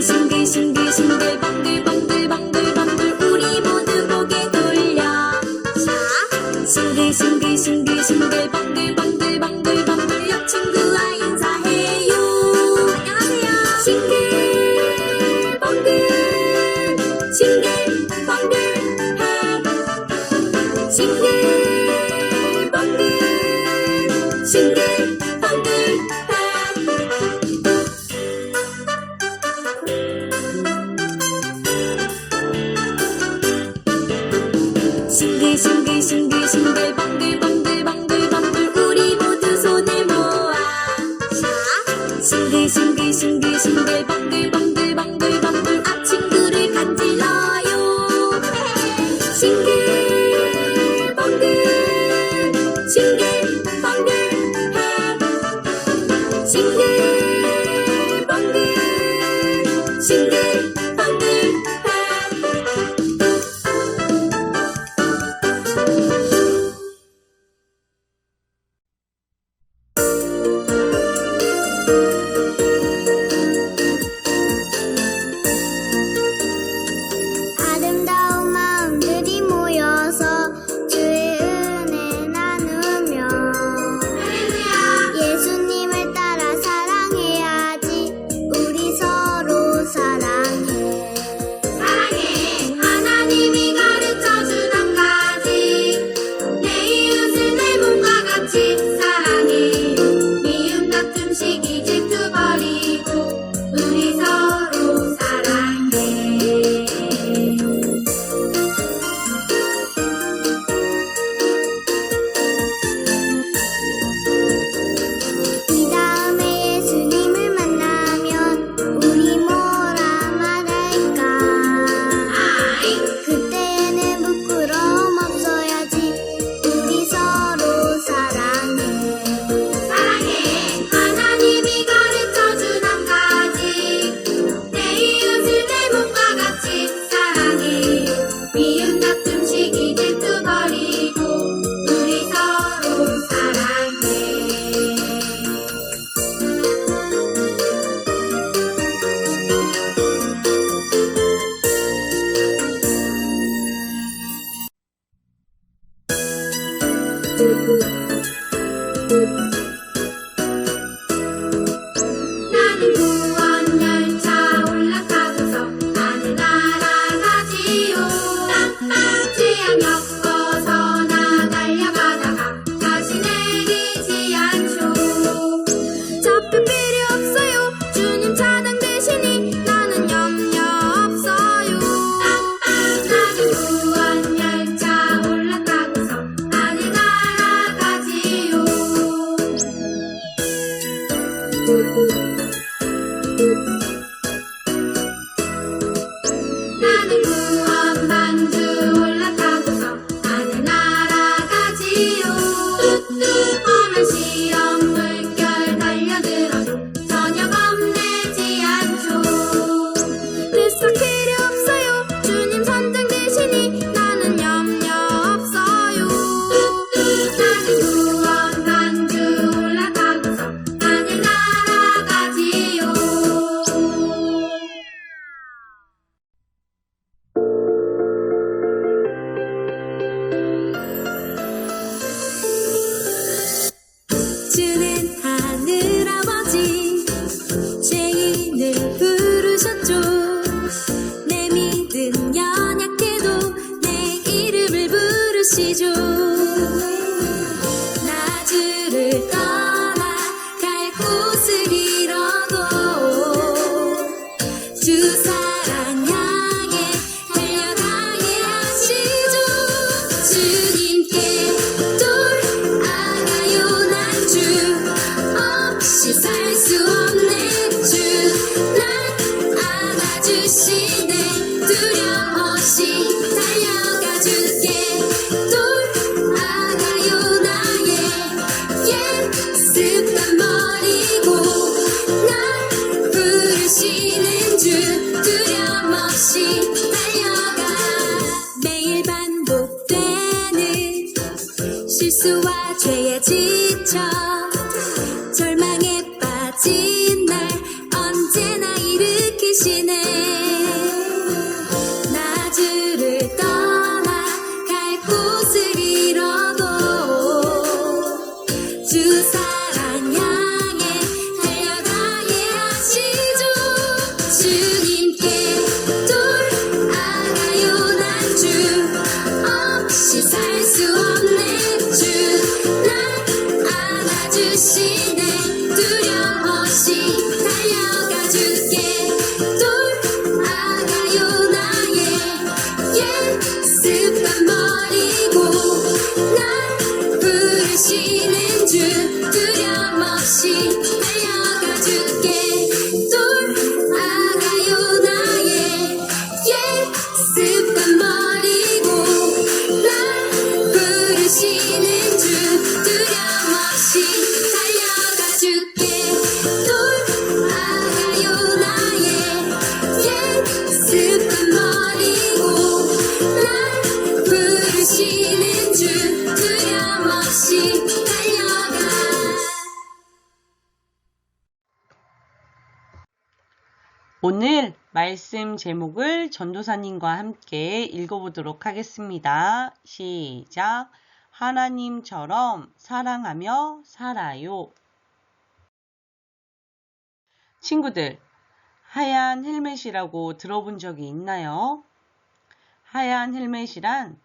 싱글싱글 방글방글 우리 모두 고개 돌려. 자, 싱글싱글 방글방글 옆 친구와 인사해요. 안녕하세요. 싱글벙글 해. 싱글벙글 해. 싱글 방글 우리 모두 손을 모아. 자, 싱글 방글 앞 친구를 간질러요. 싱글벙글 해. 싱글벙글 해. 아름다운 마음들이 모여서 주의 은혜 나누며 예수님을 따라 사랑해야지. 우리 서로 사랑해. 하나님이 가르쳐준 한 가지, 내 이웃을 내 몸과 같이 사랑해. 미움 다툼 시기 질투 버리고 우리 서로 사랑해. 이 다음에 예수님을 만나면 우리 뭐라 말할까? 그때는 부끄러움 없어야지. 우리 서로 사랑해. 하나님이 가르쳐준 한 가지, 내 이웃을 내 몸과 같이 사랑해. 미움 다툼 시기 질투 버리고 우리 서로 사랑해. 나는 구원 열차 올라타고서 하늘 날아가지요. 취향 엮어서 나 달려가다가 다시 내리지 않죠. 잡힐 필요 없어요. 주님 차량 대신이 나는 염려 없어요. 나는 구원 열차 올라타고서 하늘 날아가지요. 나는 구원 반주 올라타고서 하늘 날아가지요. 험한 시험 물결 달려들어도 전혀 겁내지 않죠. 뱃속 필요 없어요. 주님 선장 대신이 나는 염려 없어요. 나는 구원 반주 올라타고서 하늘 날아가지요. 주는 하늘아버지 죄인을 부르셨죠. 내 믿음 연약해도 내 이름을 부르시죠. 나 주를 떠나 갈 곳을 잃어도 주 사랑 향해 달려가게 하시죠. 주님께 돌아가요. 난 주 없이 살 수 없네. 주 날 안아주시네. 두려움 없이 달려가 주께 돌아가요. 나의 옛 습관 버리고 날 부르시는 주 두려움 없이 달려가. 매일 반복되는 실수와 죄에 지쳐 절망에 빠진 날 언제나 일으키시네. 부르시네 두려움없이 달려가 줄게 돌아가요 나의 예습한 머리고 날 부르시는 주 두려움없이 달려가 줄게 돌아가요 나의 예습한 머리고 날 부르시는 주 두려움없이 달려가 줄게 돌아가요 나의 예습한 머리고 날 부르시는 주 두려움없이 달려가. 오늘 말씀 제목을 전도사님과 함께 읽어보도록 하겠습니다. 시작. 하나님처럼 사랑하며 살아요. 친구들, 하얀 헬멧이라고 들어본 적이 있나요? 하얀 헬멧이란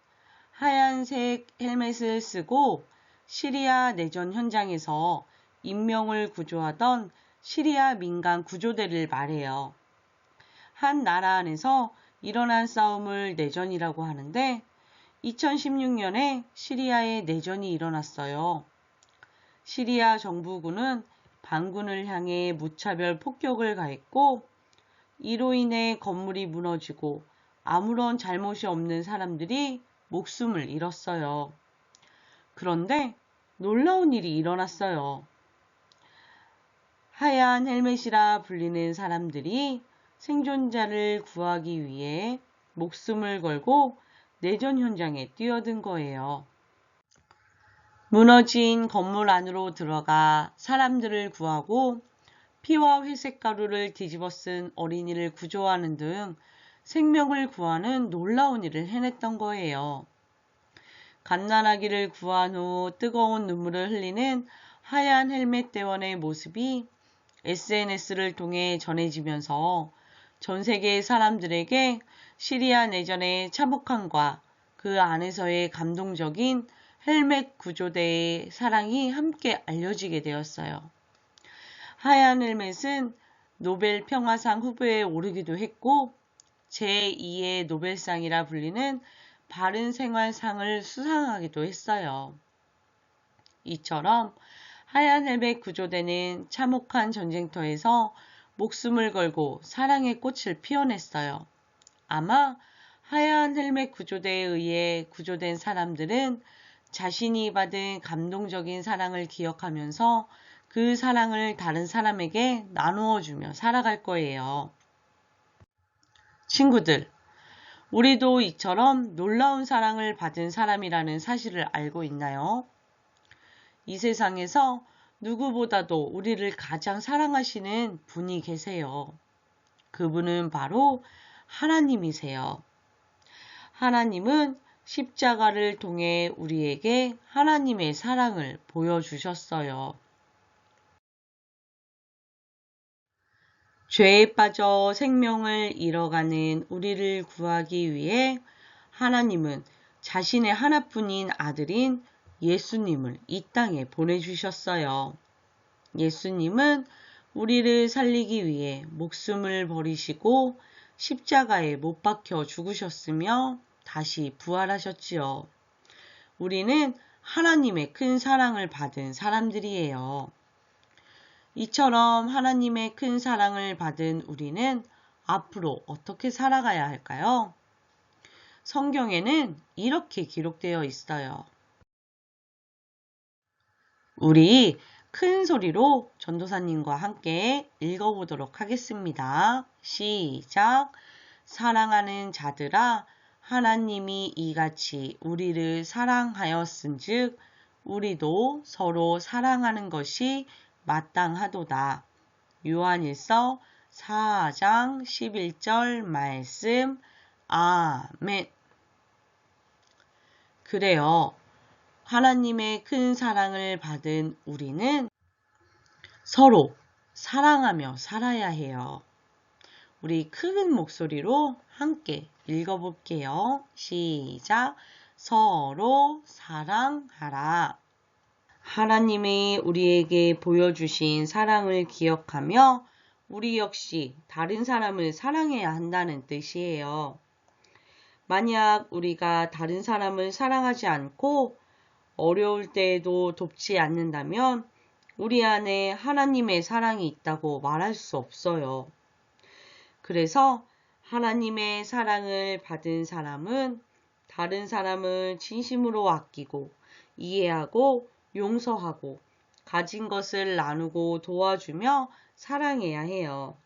하얀색 헬멧을 쓰고 시리아 내전 현장에서 인명을 구조하던 시리아 민간 구조대를 말해요. 한 나라 안에서 일어난 싸움을 내전이라고 하는데 2016년에 시리아에 내전이 일어났어요. 시리아 정부군은 반군을 향해 무차별 폭격을 가했고 이로 인해 건물이 무너지고 아무런 잘못이 없는 사람들이 목숨을 잃었어요. 그런데 놀라운 일이 일어났어요. 하얀 헬멧이라 불리는 사람들이 생존자를 구하기 위해 목숨을 걸고 내전 현장에 뛰어든 거예요. 무너진 건물 안으로 들어가 사람들을 구하고 피와 회색 가루를 뒤집어 쓴 어린이를 구조하는 등 생명을 구하는 놀라운 일을 해냈던 거예요. 갓난아기를 구한 후 뜨거운 눈물을 흘리는 하얀 헬멧 대원의 모습이 SNS를 통해 전해지면서 전 세계 사람들에게 시리아 내전의 참혹함과 그 안에서의 감동적인 헬멧 구조대의 사랑이 함께 알려지게 되었어요. 하얀 헬멧은 노벨 평화상 후보에 오르기도 했고 제2의 노벨상이라 불리는 바른 생활상을 수상하기도 했어요. 이처럼 하얀 헬멧 구조대는 참혹한 전쟁터에서 목숨을 걸고 사랑의 꽃을 피워냈어요. 아마 하얀 헬멧 구조대에 의해 구조된 사람들은 자신이 받은 감동적인 사랑을 기억하면서 그 사랑을 다른 사람에게 나누어주며 살아갈 거예요. 친구들, 우리도 이처럼 놀라운 사랑을 받은 사람이라는 사실을 알고 있나요? 이 세상에서 누구보다도 우리를 가장 사랑하시는 분이 계세요. 그분은 바로 하나님이세요. 하나님은 십자가를 통해 우리에게 하나님의 사랑을 보여주셨어요. 죄에 빠져 생명을 잃어가는 우리를 구하기 위해 하나님은 자신의 하나뿐인 아들인 예수님을 이 땅에 보내주셨어요. 예수님은 우리를 살리기 위해 목숨을 버리시고 십자가에 못 박혀 죽으셨으며 다시 부활하셨지요. 우리는 하나님의 큰 사랑을 받은 사람들이에요. 이처럼 하나님의 큰 사랑을 받은 우리는 앞으로 어떻게 살아가야 할까요? 성경에는 이렇게 기록되어 있어요. 우리 큰 소리로 전도사님과 함께 읽어보도록 하겠습니다. 시작. 사랑하는 자들아, 하나님이 이같이 우리를 사랑하였은즉 우리도 서로 사랑하는 것이 마땅하도다. 요한일서 4장 11절 말씀. 아멘. 그래요. 하나님의 큰 사랑을 받은 우리는 서로 사랑하며 살아야 해요. 우리 큰 목소리로 함께 읽어볼게요. 시작. 서로 사랑하라. 하나님이 우리에게 보여주신 사랑을 기억하며 우리 역시 다른 사람을 사랑해야 한다는 뜻이에요. 만약 우리가 다른 사람을 사랑하지 않고 어려울 때에도 돕지 않는다면 우리 안에 하나님의 사랑이 있다고 말할 수 없어요. 그래서 하나님의 사랑을 받은 사람은 다른 사람을 진심으로 아끼고 이해하고 용서하고 가진 것을 나누고 도와주며 사랑해야 해요.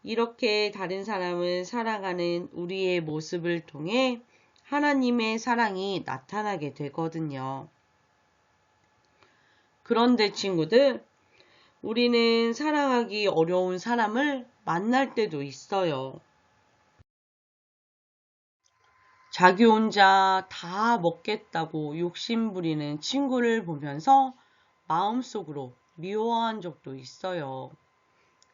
이렇게 다른 사람을 사랑하는 우리의 모습을 통해 하나님의 사랑이 나타나게 되거든요. 그런데 친구들, 우리는 사랑하기 어려운 사람을 만날 때도 있어요. 자기 혼자 다 먹겠다고 욕심부리는 친구를 보면서 마음속으로 미워한 적도 있어요.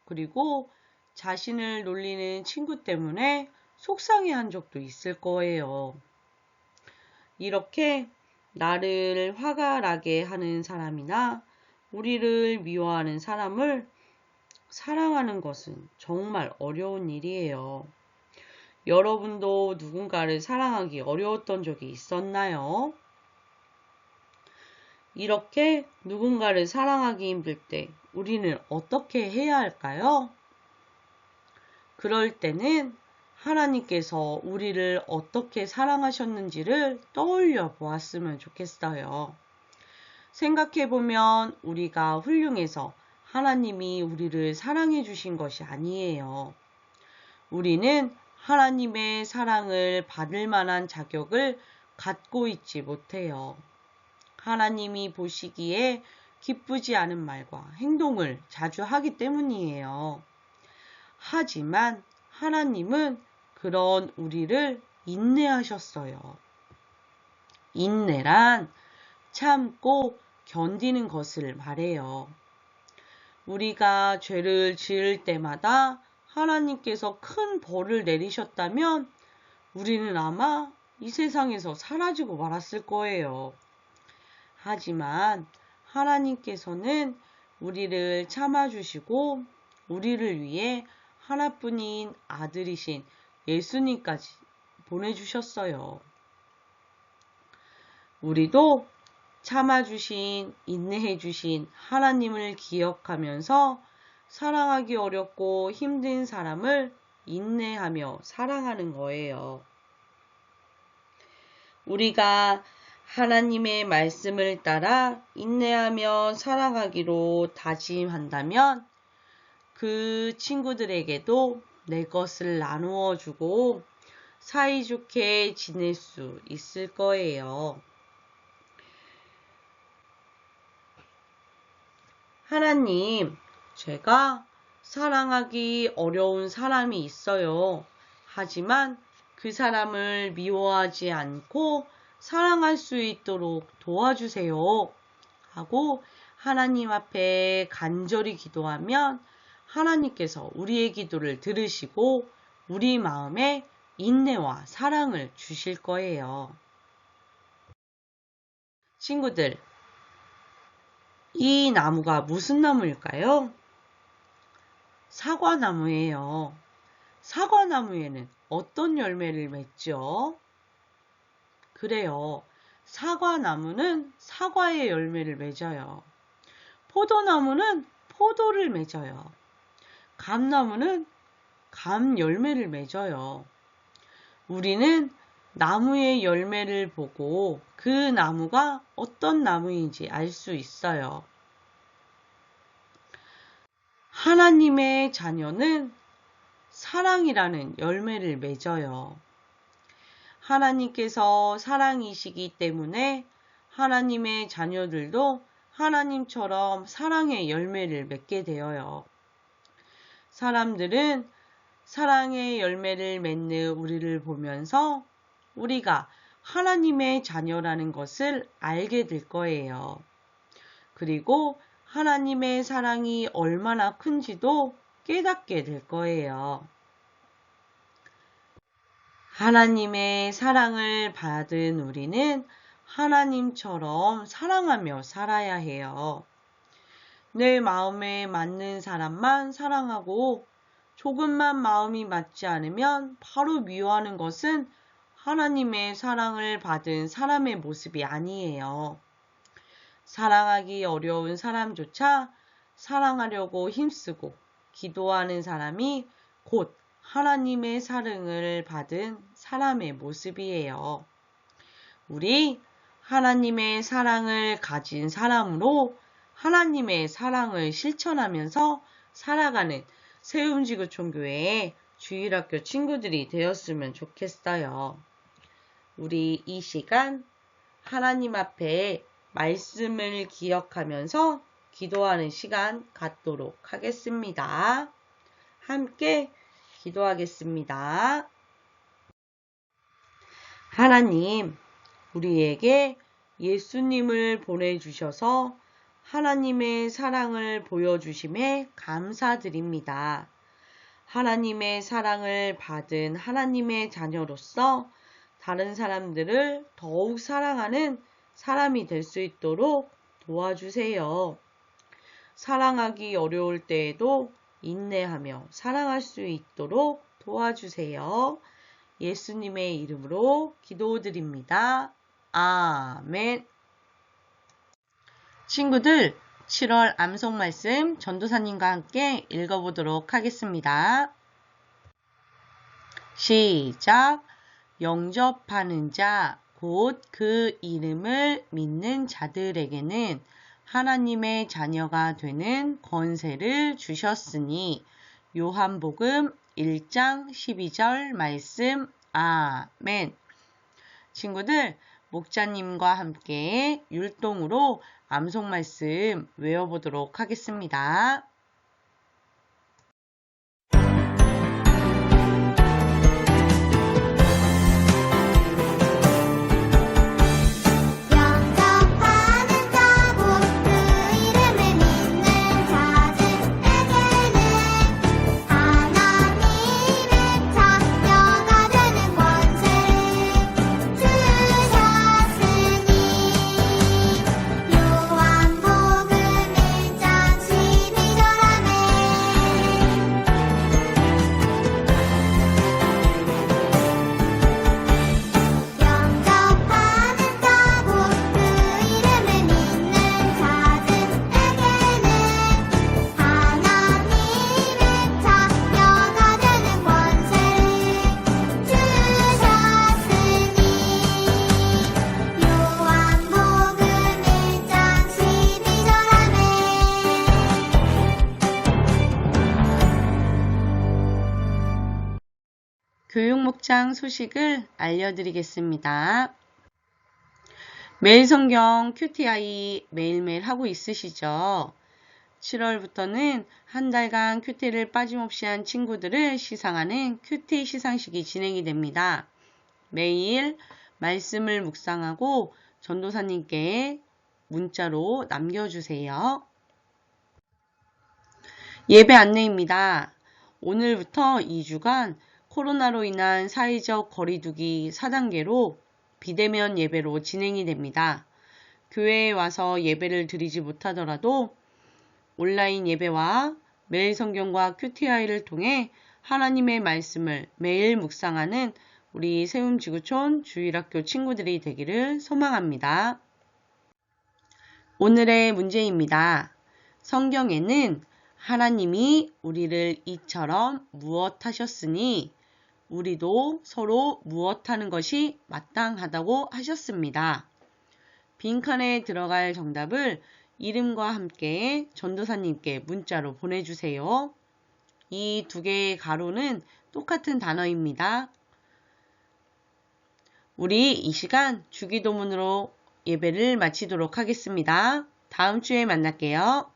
그리고 자신을 놀리는 친구 때문에 속상해한 적도 있을 거예요. 이렇게 나를 화가 나게 하는 사람이나 우리를 미워하는 사람을 사랑하는 것은 정말 어려운 일이에요. 여러분도 누군가를 사랑하기 어려웠던 적이 있었나요? 이렇게 누군가를 사랑하기 힘들 때 우리는 어떻게 해야 할까요? 그럴 때는 하나님께서 우리를 어떻게 사랑하셨는지를 떠올려 보았으면 좋겠어요. 생각해보면 우리가 훌륭해서 하나님이 우리를 사랑해 주신 것이 아니에요. 우리는 하나님의 사랑을 받을 만한 자격을 갖고 있지 못해요. 하나님이 보시기에 기쁘지 않은 말과 행동을 자주 하기 때문이에요. 하지만 하나님은 그런 우리를 인내하셨어요. 인내란 참고 견디는 것을 말해요. 우리가 죄를 지을 때마다 하나님께서 큰 벌을 내리셨다면 우리는 아마 이 세상에서 사라지고 말았을 거예요. 하지만 하나님께서는 우리를 참아주시고 우리를 위해 하나뿐인 아들이신 예수님까지 보내주셨어요. 우리도 참아주신, 인내해주신 하나님을 기억하면서 사랑하기 어렵고 힘든 사람을 인내하며 사랑하는 거예요. 우리가 하나님의 말씀을 따라 인내하며 사랑하기로 다짐한다면 그 친구들에게도 내 것을 나누어 주고 사이좋게 지낼 수 있을 거예요. 하나님, 제가 사랑하기 어려운 사람이 있어요. 하지만 그 사람을 미워하지 않고 사랑할 수 있도록 도와주세요. 하고 하나님 앞에 간절히 기도하면 하나님께서 우리의 기도를 들으시고 우리 마음에 인내와 사랑을 주실 거예요. 친구들, 이 나무가 무슨 나무일까요? 사과나무예요. 사과나무에는 어떤 열매를 맺죠? 그래요. 사과나무는 사과의 열매를 맺어요. 포도나무는 포도를 맺어요. 감나무는 감 열매를 맺어요. 우리는 나무의 열매를 보고 그 나무가 어떤 나무인지 알 수 있어요. 하나님의 자녀는 사랑이라는 열매를 맺어요. 하나님께서 사랑이시기 때문에 하나님의 자녀들도 하나님처럼 사랑의 열매를 맺게 되어요. 사람들은 사랑의 열매를 맺는 우리를 보면서 우리가 하나님의 자녀라는 것을 알게 될 거예요. 그리고 하나님의 사랑이 얼마나 큰지도 깨닫게 될 거예요. 하나님의 사랑을 받은 우리는 하나님처럼 사랑하며 살아야 해요. 내 마음에 맞는 사람만 사랑하고 조금만 마음이 맞지 않으면 바로 미워하는 것은 하나님의 사랑을 받은 사람의 모습이 아니에요. 사랑하기 어려운 사람조차 사랑하려고 힘쓰고 기도하는 사람이 곧 하나님의 사랑을 받은 사람의 모습이에요. 우리 하나님의 사랑을 가진 사람으로 하나님의 사랑을 실천하면서 살아가는 세움지구촌교회의 주일학교 친구들이 되었으면 좋겠어요. 우리 이 시간 하나님 앞에 말씀을 기억하면서 기도하는 시간 갖도록 하겠습니다. 함께 기도하겠습니다. 하나님, 우리에게 예수님을 보내주셔서 하나님의 사랑을 보여주심에 감사드립니다. 하나님의 사랑을 받은 하나님의 자녀로서 다른 사람들을 더욱 사랑하는 사람이 될 수 있도록 도와주세요. 사랑하기 어려울 때에도 인내하며 사랑할 수 있도록 도와주세요. 예수님의 이름으로 기도드립니다. 아멘. 친구들, 7월 암송 말씀 전도사님과 함께 읽어보도록 하겠습니다. 시작. 영접하는 자, 곧 그 이름을 믿는 자들에게는 하나님의 자녀가 되는 권세를 주셨으니 요한복음 1장 12절 말씀. 아멘. 친구들, 목자님과 함께 율동으로 암송 말씀 외워보도록 하겠습니다. 교육목장 소식을 알려드리겠습니다. 매일 성경 QTI 매일매일 하고 있으시죠? 7월부터는 한 달간 큐티를 빠짐없이 한 친구들을 시상하는 큐티 시상식이 진행이 됩니다. 매일 말씀을 묵상하고 전도사님께 문자로 남겨주세요. 예배 안내입니다. 오늘부터 2주간 코로나로 인한 사회적 거리두기 4단계로 비대면 예배로 진행이 됩니다. 교회에 와서 예배를 드리지 못하더라도 온라인 예배와 매일 성경과 QTI를 통해 하나님의 말씀을 매일 묵상하는 우리 세움지구촌 주일학교 친구들이 되기를 소망합니다. 오늘의 문제입니다. 성경에는 하나님이 우리를 이처럼 무엇하셨으니 우리도 서로 무엇하는 것이 마땅하다고 하셨습니다. 빈칸에 들어갈 정답을 이름과 함께 전도사님께 문자로 보내주세요. 이 두 개의 가로는 똑같은 단어입니다. 우리 이 시간 주기도문으로 예배를 마치도록 하겠습니다. 다음 주에 만날게요.